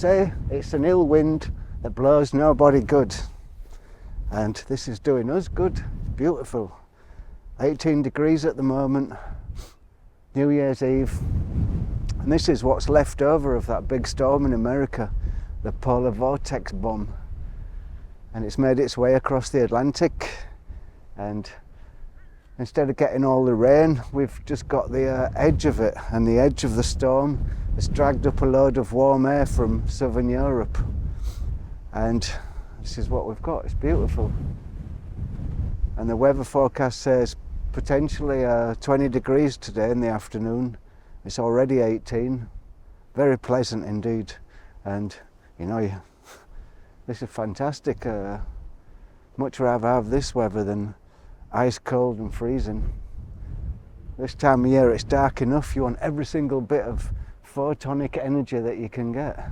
say, it's an ill wind that blows nobody good. And this is doing us good. Beautiful. 18 degrees at the moment, New Year's Eve. And this is what's left over of that big storm in America, the polar vortex bomb. And it's made its way across the Atlantic. And instead of getting all the rain, we've just got the edge of it. And the edge of the storm has dragged up a load of warm air from southern Europe. And this is what we've got. It's beautiful. And the weather forecast says potentially 20 degrees today in the afternoon. It's already 18. Very pleasant indeed. And you know, this is fantastic. Much rather have this weather than ice cold and freezing. This time of year it's dark enough. You want every single bit of photonic energy that you can get.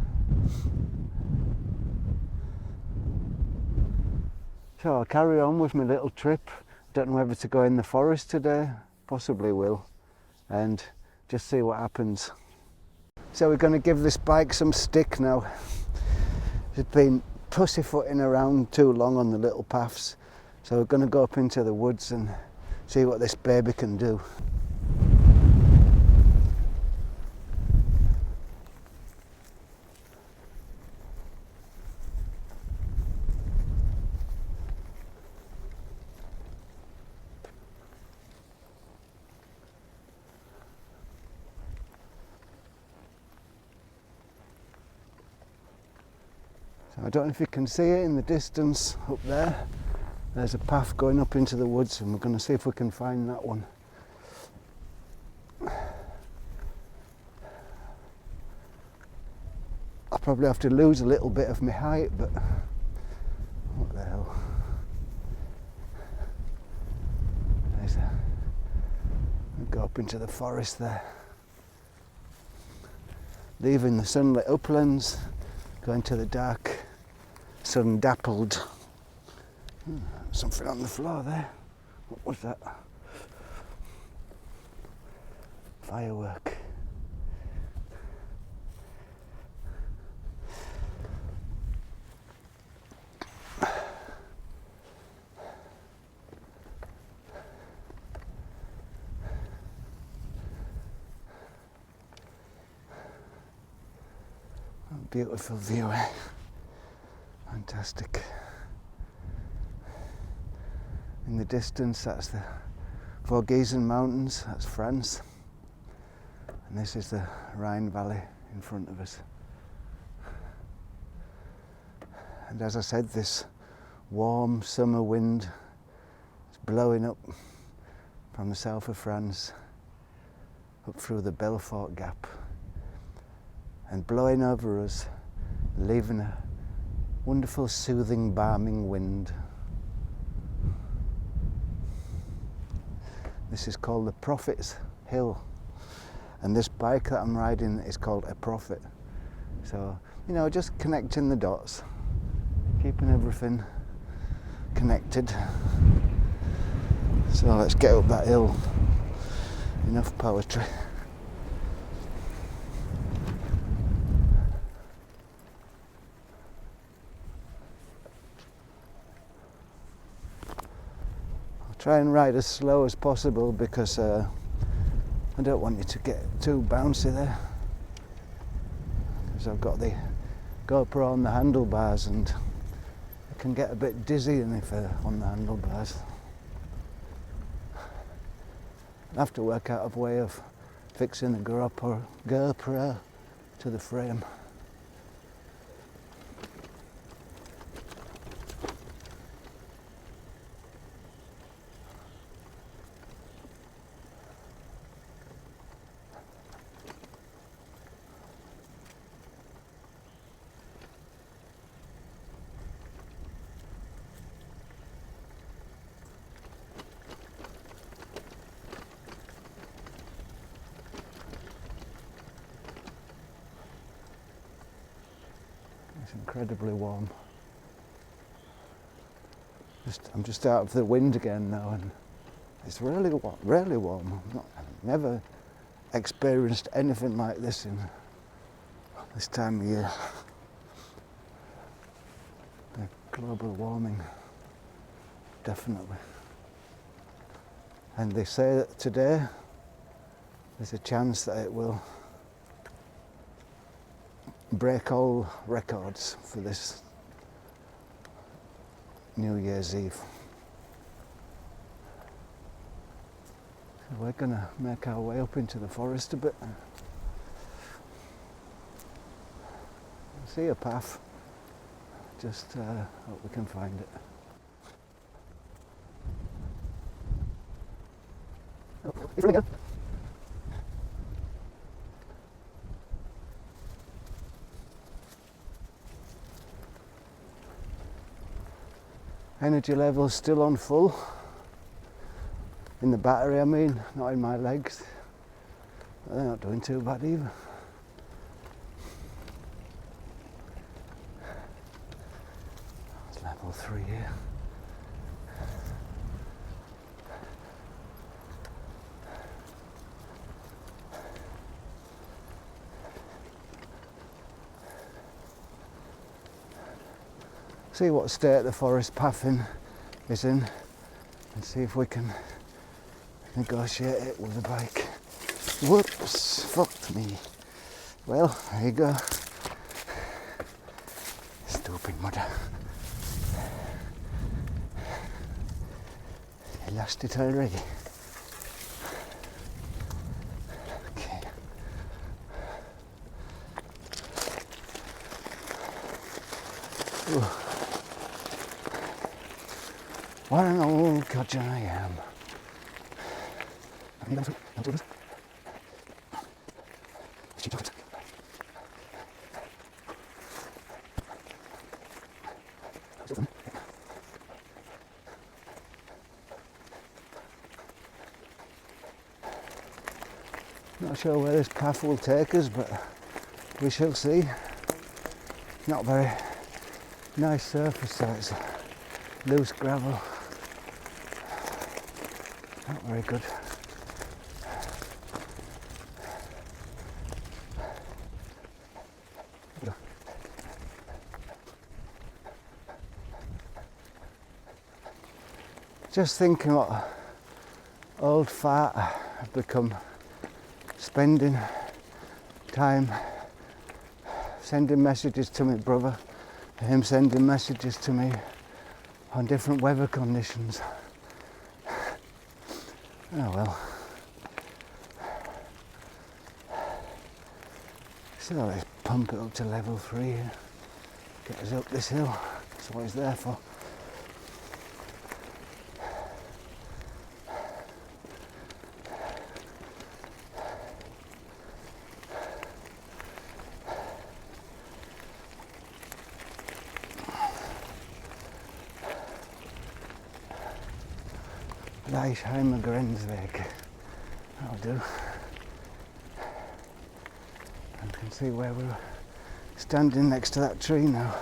So I'll carry on with my little trip. Don't know whether to go in the forest today, possibly will, and just see what happens. So we're going to give this bike some stick now. It's been pussyfooting around too long on the little paths, so we're going to go up into the woods and see what this baby can do. I don't know if you can see it in the distance up there. There's a path going up into the woods, and we're going to see if we can find that one. I'll probably have to lose a little bit of my height, but what the hell. We'll go up into the forest there. Leaving the sunlit uplands, going to the dark, sun-dappled. Something on the floor there. What was that? Firework. Beautiful view, eh? Fantastic. In the distance, that's the Vosgiesen Mountains, that's France. And this is the Rhine Valley in front of us. And as I said, this warm summer wind is blowing up from the south of France, up through the Belfort Gap, and blowing over us, leaving a wonderful, soothing, balming wind. This is called the Prophet's Hill, and this bike that I'm riding is called a Prophet. So, you know, just connecting the dots, keeping everything connected. So let's get up that hill. Enough poetry. Try and ride as slow as possible because I don't want you to get too bouncy there, because I've got the GoPro on the handlebars and I can get a bit dizzy if on the handlebars. I'll have to work out a way of fixing the GoPro to the frame. It's incredibly warm. I'm just out of the wind again now, and it's really warm. I've never experienced anything like this in this time of year. global warming, definitely. And they say that today there's a chance that it will break all records for this New Year's Eve. So we're gonna make our way up into the forest a bit. See a path, just hope we can find it. Oh, it's really good. Energy level's still on full. In the battery, I mean, not in my legs. But they're not doing too bad either. It's level 3 here. See what state the forest path is in and see if we can negotiate it with the bike. Whoops, fucked me. Well, there you go. Stupid mudder. You lost it already. Okay. Ooh. What an old codger I am. Not sure where this path will take us, but we shall see. Not very nice surface, so it's loose gravel. Not very good. Just thinking what old fart I've become, spending time sending messages to my brother, him sending messages to me on different weather conditions. Oh well. So let's pump it up to level 3, get us up this hill. That's what it's there for. Reichheimer Grenzweg. That'll do. And you can see where we're standing next to that tree now.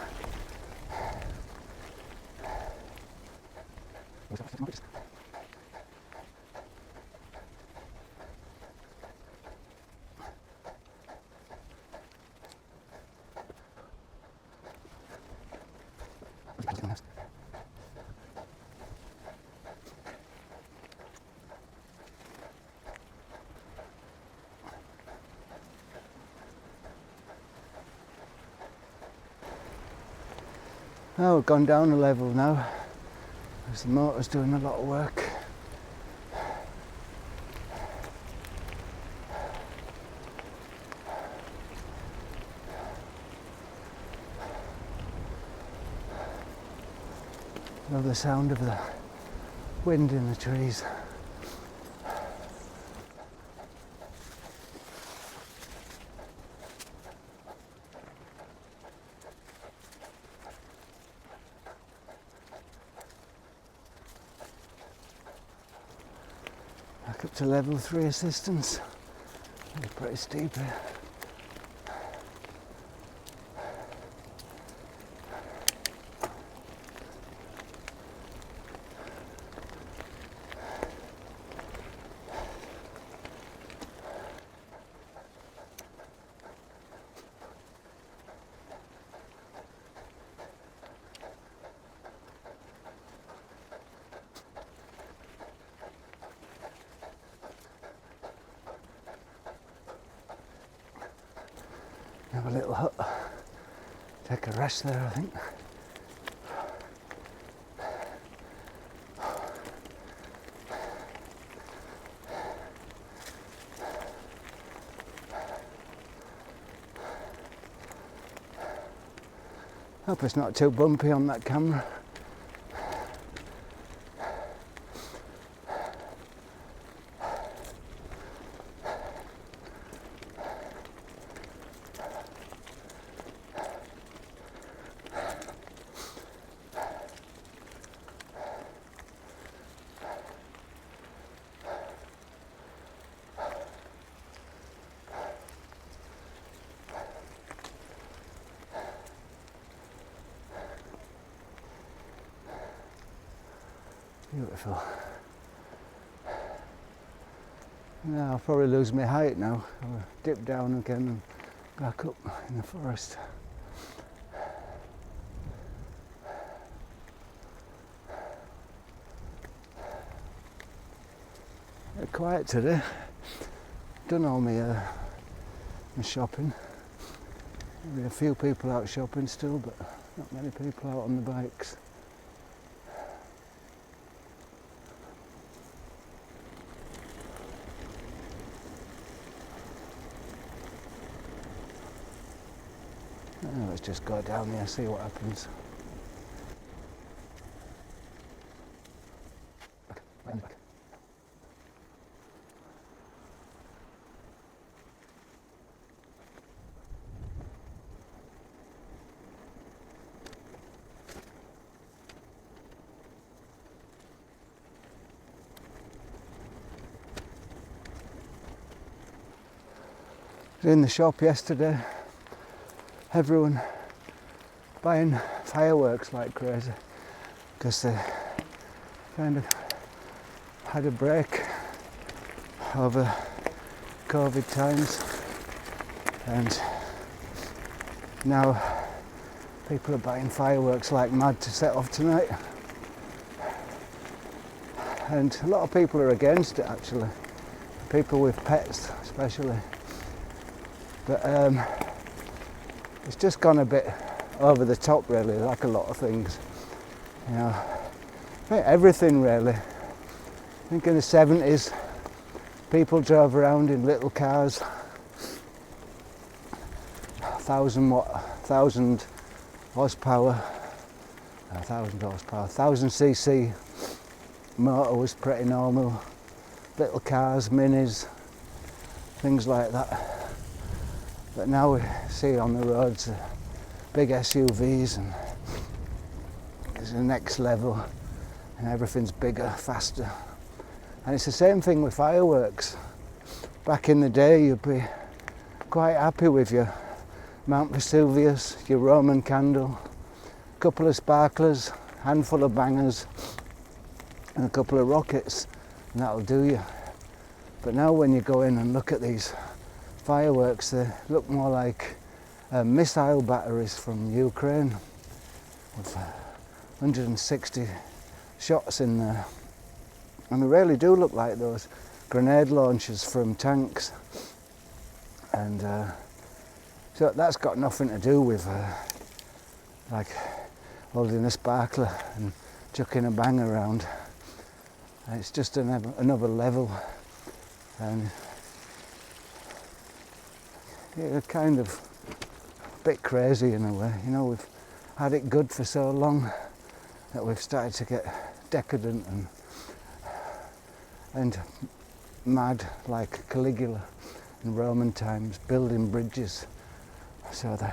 Oh, we've gone down a level now. There's the motor's doing a lot of work. Love the sound of the wind in the trees. Back up to level 3 assistance. It's pretty steep here. have a little hut, take a rest there, I think. Hope it's not too bumpy on that camera. Beautiful. Now I'll probably lose my height now. I'll dip down again and back up in the forest. It's quiet today. Done all my shopping. Maybe a few people out shopping still, but not many people out on the bikes. Let's just go down here, see what happens. Back. I was in the shop yesterday. Everyone buying fireworks like crazy because they kind of had a break over COVID times, and now people are buying fireworks like mad to set off tonight, and a lot of people are against it actually, people with pets especially, but it's just gone a bit over the top really, like a lot of things. You know, I think everything really. I think in the 70s people drove around in little cars, 1000 horsepower, 1000cc motor was pretty normal, little cars, minis, things like that. But now we see on the roads big SUVs, and it's the next level, and everything's bigger, faster. And it's the same thing with fireworks. Back in the day you'd be quite happy with your Mount Vesuvius, your Roman candle, a couple of sparklers, handful of bangers, and a couple of rockets, and that'll do you. But now when you go in and look at these fireworks, they look more like missile batteries from Ukraine with 160 shots in there, and they really do look like those grenade launchers from tanks. And so that's got nothing to do with like holding a sparkler and chucking a bang around. It's just another level, and yeah, kind of a bit crazy in a way. You know, we've had it good for so long that we've started to get decadent and mad, like Caligula in Roman times, building bridges so the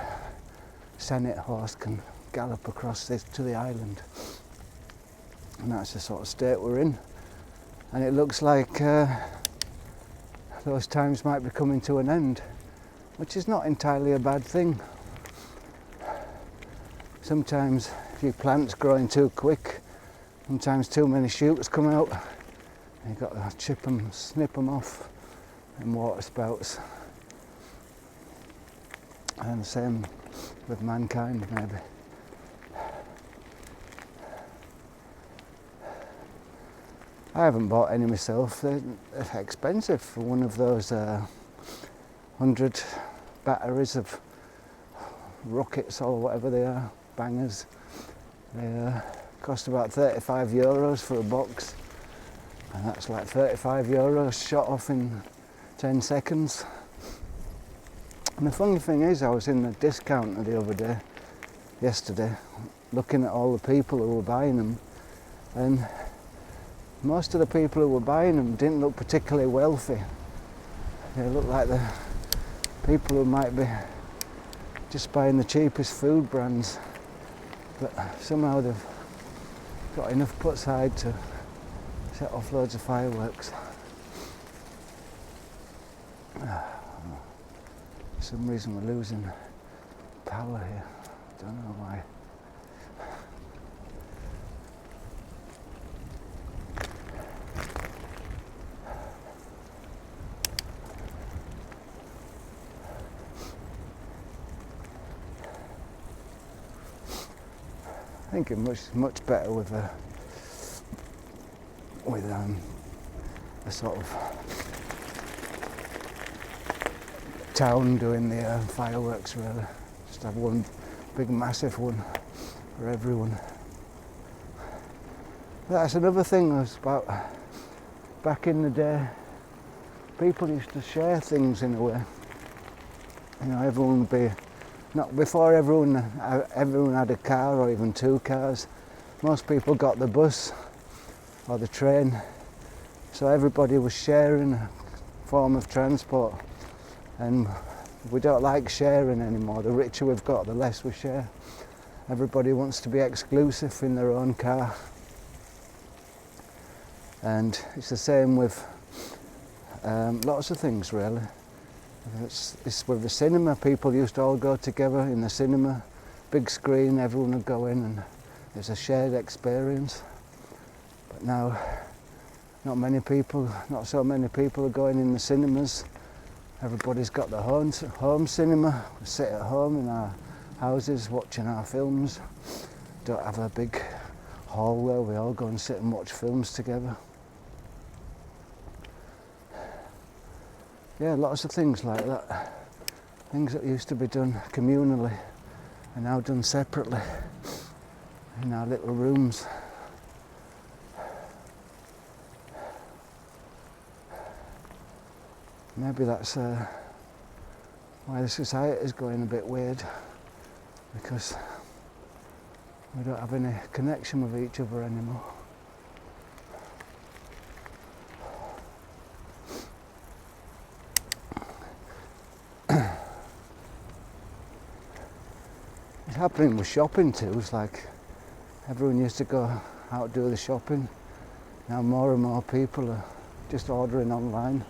Senate horse can gallop across this to the island. And that's the sort of state we're in. And it looks like those times might be coming to an end, which is not entirely a bad thing. Sometimes if your plant's growing too quick, sometimes too many shoots come out, and you've got to chip them, snip them off, and water spouts. And the same with mankind maybe. I haven't bought any myself. They're expensive for one of those 100 batteries of rockets or whatever they are, bangers. They cost about €35 for a box, and that's like €35 shot off in 10 seconds. And the funny thing is, I was in the discounter the other day, yesterday, looking at all the people who were buying them, and most of the people who were buying them didn't look particularly wealthy. They looked like the people who might be just buying the cheapest food brands, but somehow they've got enough put aside to set off loads of fireworks. For some reason we're losing power here. Don't know why. I think it's much better with a sort of town doing the fireworks, really. Just have one big massive one for everyone. That's another thing was about back in the day, people used to share things in a way. You know, everyone would be, not before everyone had a car or even two cars. Most people got the bus or the train, so everybody was sharing a form of transport, and we don't like sharing anymore. The richer we've got, the less we share. Everybody wants to be exclusive in their own car, and it's the same with lots of things, really. It's with the cinema. People used to all go together in the cinema, big screen, everyone would go in and it's a shared experience. But now not so many people are going in the cinemas. Everybody's got their home cinema. We sit at home in our houses watching our films. Don't have a big hall where we all go and sit and watch films together. Yeah, lots of things like that. Things that used to be done communally are now done separately in our little rooms. Maybe that's why the society is going a bit weird, because we don't have any connection with each other anymore. It's happening with shopping too. It's like everyone used to go out do the shopping. Now more and more people are just ordering online.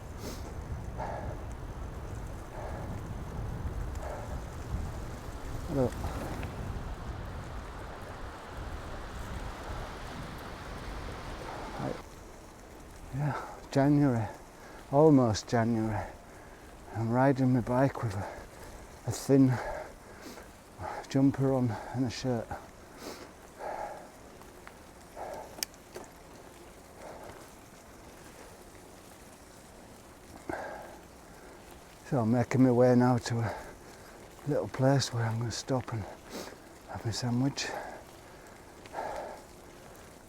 Look. Yeah, January, almost January. I'm riding my bike with a thin jumper on and a shirt. So I'm making my way now to a little place where I'm going to stop and have my sandwich.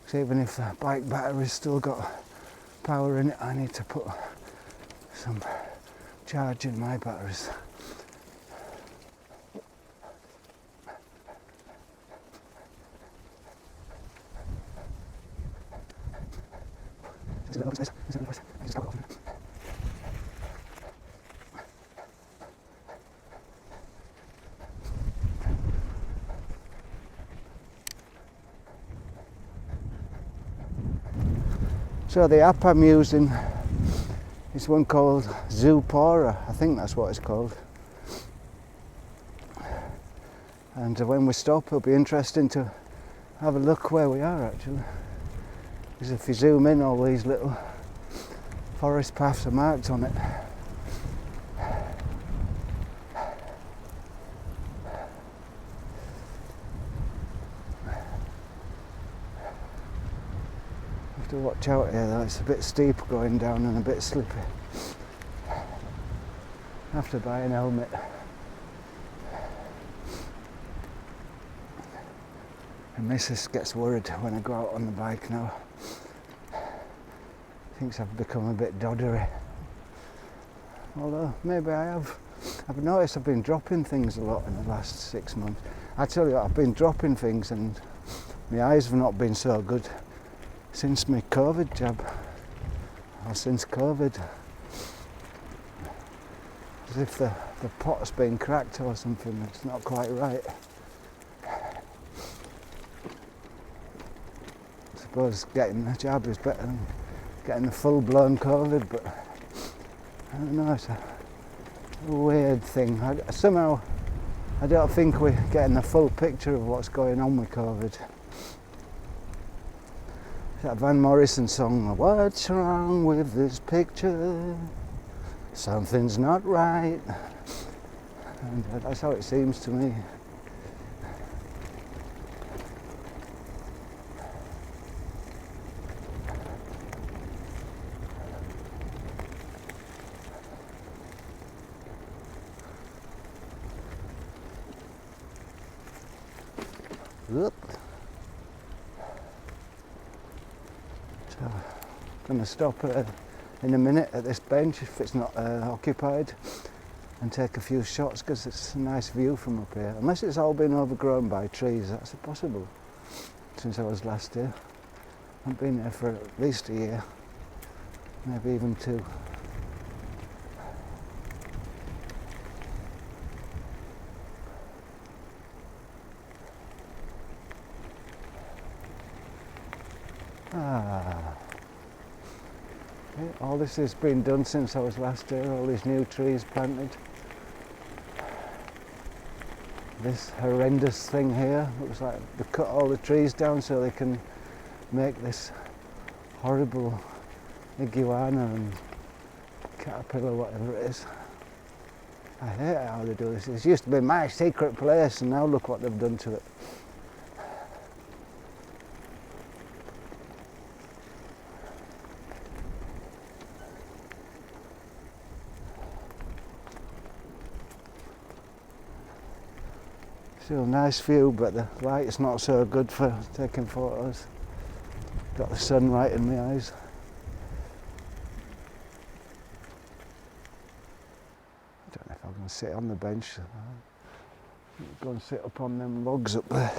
So even if the bike battery's still got power in it, I need to put some charge in my batteries. So the app I'm using is one called Zoopora, I think that's what it's called. And when we stop, it'll be interesting to have a look where we are actually. Because if you zoom in, all these little forest paths are marked on it. To watch out here though, it's a bit steep going down and a bit slippy. I have to buy an helmet. And Mrs. gets worried when I go out on the bike now. Thinks I've become a bit doddery. Although maybe I have. I've noticed I've been dropping things a lot in the last 6 months. I tell you what, I've been dropping things and my eyes have not been so good since my COVID jab. Or since COVID. As if the pot's been cracked or something. It's not quite right. I suppose getting the jab is better than getting the full-blown COVID, but I don't know, it's a weird thing. Somehow I don't think we're getting the full picture of what's going on with COVID. That Van Morrison song, "What's wrong with this picture? Something's not right." And that's how it seems to me. Whoop. So I'm going to stop in a minute at this bench if it's not occupied and take a few shots because it's a nice view from up here. Unless it's all been overgrown by trees, that's possible. Since I was last here, I've been there for at least a year, maybe even 2. All this has been done since I was last here, all these new trees planted. This horrendous thing here, looks like they cut all the trees down so they can make this horrible iguana and caterpillar, whatever it is. I hate how they do this. This used to be my secret place and now look what they've done to it. Still a nice view, but the light is not so good for taking photos. Got the sun right in my eyes. I don't know if I'm going to sit on the bench. I'll go and sit up on them logs up there.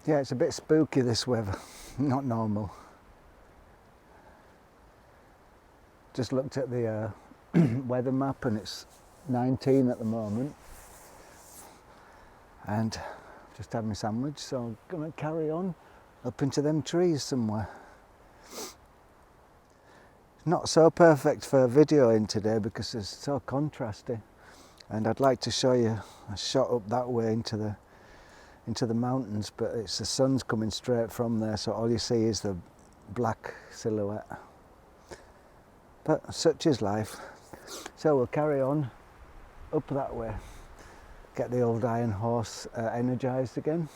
Yeah, it's a bit spooky this weather, not normal. Just looked at the weather map and it's 19 at the moment. And just had my sandwich, so I'm going to carry on up into them trees somewhere. Not so perfect for videoing today because it's so contrasty. And I'd like to show you a shot up that way into the mountains, but it's the sun's coming straight from there, so all you see is the black silhouette. But such is life. So we'll carry on up that way, get the old iron horse energised again.